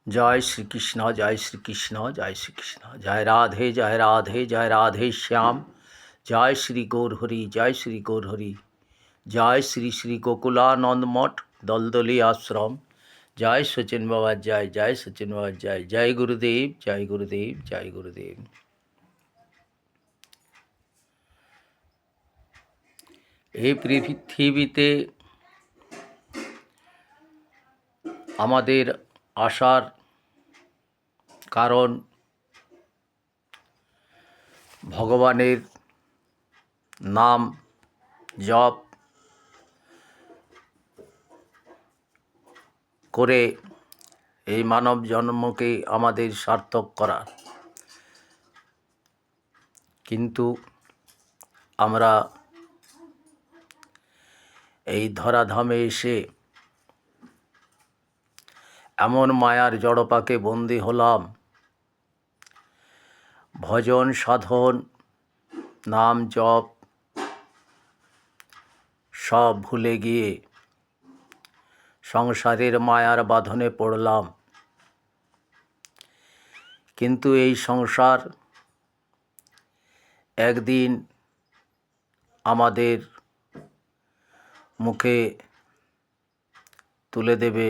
জয় শ্রীকৃষ্ণ, জয় শ্রীকৃষ্ণ, জয় শ্রীকৃষ্ণ। জয় রাধে, জয় রাধে, জয় রাধে শ্যাম। জয় শ্রী গৌরহরি, জয় শ্রী গৌরহরি। জয় শ্রী শ্রী গোকুলানন্দ মঠ, দলদলি আশ্রম। জয় সচিন বাবার জয়, জয় সচিন বাবার জয়। জয় গুরুদেব, জয় গুরুদেব, জয় গুরুদেব। এই পৃথিবীতে আমাদের আসার কারণ ভগবানের নাম জপ করে এই মানব জন্মকে আমাদের সার্থক করা। কিন্তু আমরা এই ধরাধামে এসে এমন মায়ার জড়পাকে বন্দী হলাম, ভজন সাধন নাম জপ সব ভুলে গিয়ে সংসারের মায়ার বাঁধনে পড়লাম। কিন্তু এই সংসার একদিন আমাদের মুখে তুলে দেবে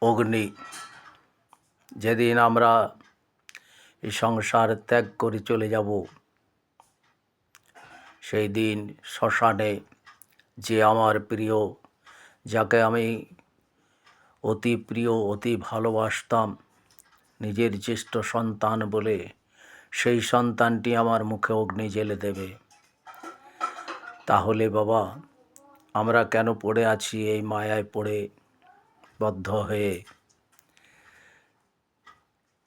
অগ্নি। যেদিন আমরা এই সংসার ত্যাগ করে চলে যাব, সেই দিন শ্মশানে যে আমার প্রিয়, যাকে আমি অতি প্রিয়, অতি ভালোবাসতাম, নিজের জ্যেষ্ঠ সন্তান বলে, সেই সন্তানটি আমার মুখে অগ্নি জ্বেলে দেবে। তাহলে বাবা, আমরা কেন পড়ে আছি এই মায়ায় পড়ে বদ্ধ হয়ে?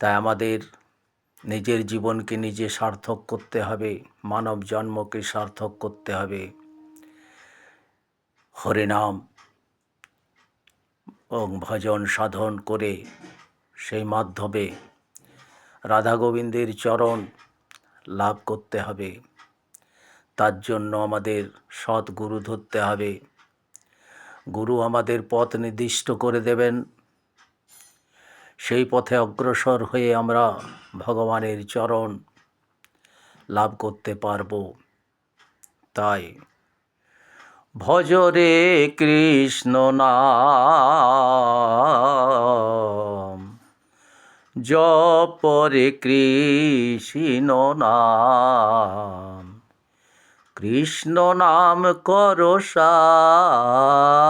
তাই আমাদের নিজের জীবনকে নিজে সার্থক করতে হবে, মানব জন্মকে সার্থক করতে হবে। হরিনাম ও ভজন সাধন করে সেই মাধ্যমে রাধা গোবিন্দের চরণ লাভ করতে হবে। তার জন্য আমাদের সৎ গুরু ধরতে হবে। গুরু আমাদের পথ নির্দিষ্ট করে দেবেন, সেই পথে অগ্রসর হয়ে আমরা ভগবানের চরণ লাভ করতে পারব। তাই ভজ রে কৃষ্ণ নাম, জপ রে কৃষ্ণ নাম, কৃষ্ণ নাম কর সা